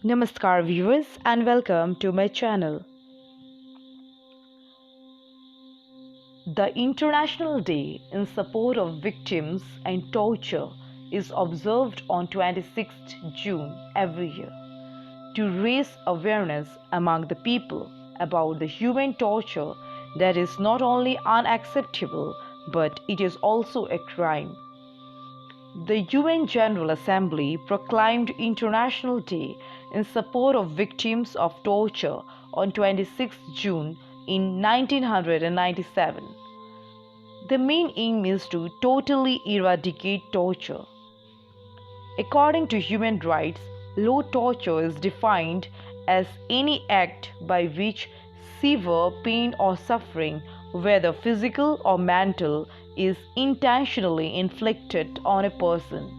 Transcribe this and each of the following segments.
Namaskar viewers and welcome to my channel. The International Day in Support of Victims and Torture is observed on 26th June every year to raise awareness among the people about the human torture that is not only unacceptable but it is also a crime. The UN General Assembly proclaimed International Day in support of victims of torture on 26 June in 1997. The main aim is to totally eradicate torture. According to human rights law, torture is defined as any act by which severe pain or suffering, whether physical or mental, is intentionally inflicted on a person,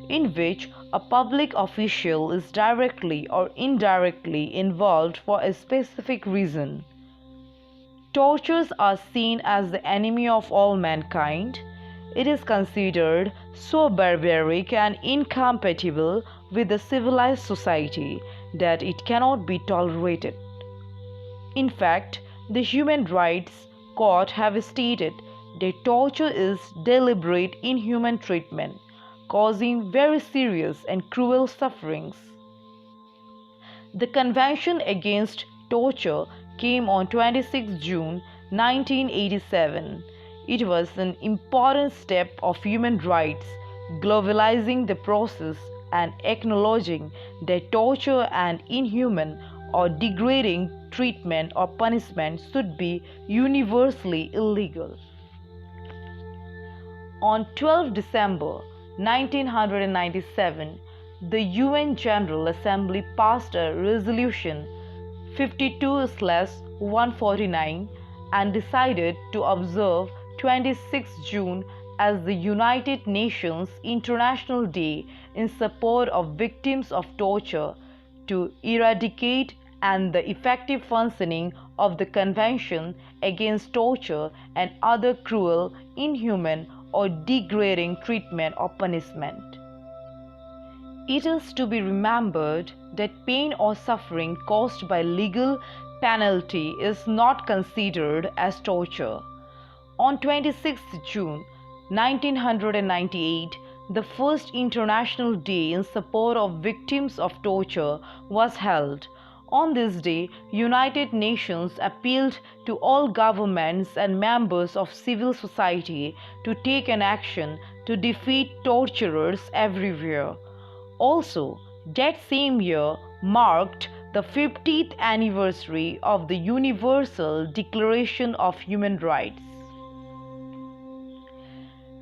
in which a public official is directly or indirectly involved for a specific reason. Tortures are seen as the enemy of all mankind. It is considered so barbaric and incompatible with the civilized society that it cannot be tolerated. In fact, the Human Rights Court have stated that torture is deliberate inhuman treatment, causing very serious and cruel sufferings. The Convention Against Torture came on 26 June 1987. It was an important step of human rights, globalizing the process and acknowledging that torture and inhuman or degrading treatment or punishment should be universally illegal. On 12 December 1997, the UN General Assembly passed a resolution 52/149 and decided to observe 26 June as the United Nations International Day in support of victims of torture to eradicate and the effective functioning of the Convention Against Torture and other cruel, inhuman, or degrading treatment or punishment. It is to be remembered that pain or suffering caused by legal penalty is not considered as torture. On 26 June 1998, the first International Day in support of victims of torture was held. On this day, United Nations appealed to all governments and members of civil society to take an action to defeat torturers everywhere. Also, that same year marked the 50th anniversary of the Universal Declaration of Human Rights.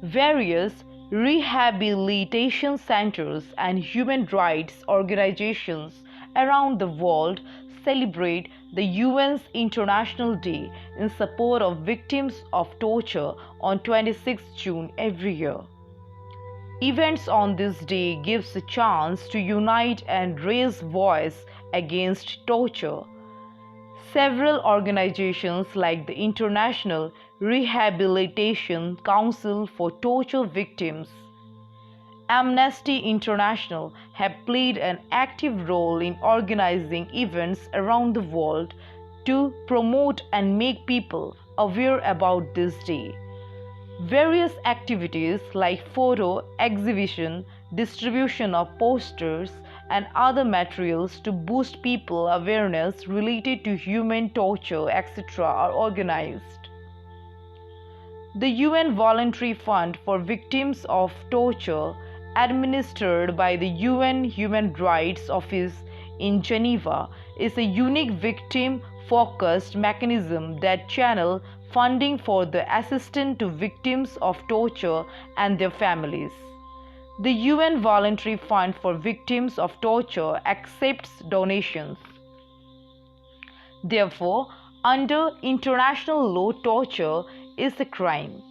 Various rehabilitation centers and human rights organizations around the world celebrate the UN's International Day in support of victims of torture on 26 June every year. Events on this day gives a chance to unite and raise voice against torture. Several organizations like the International Rehabilitation Council for Torture Victims, Amnesty International have played an active role in organizing events around the world to promote and make people aware about this day. Various activities like photo exhibition, distribution of posters, and other materials to boost people awareness related to human torture, etc. are organized. The UN Voluntary Fund for Victims of Torture, administered by the UN Human Rights Office in Geneva, is a unique victim-focused mechanism that channels funding for the assistance to victims of torture and their families. The UN Voluntary Fund for Victims of Torture accepts donations. Therefore, under international law, torture is a crime.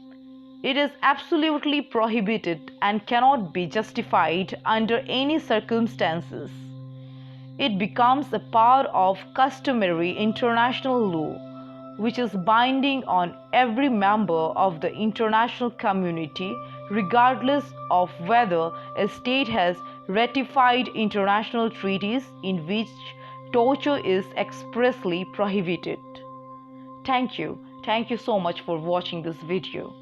It is absolutely prohibited and cannot be justified under any circumstances. It becomes a part of customary international law, which is binding on every member of the international community, regardless of whether a state has ratified international treaties in which torture is expressly prohibited. Thank you. Thank you so much for watching this video.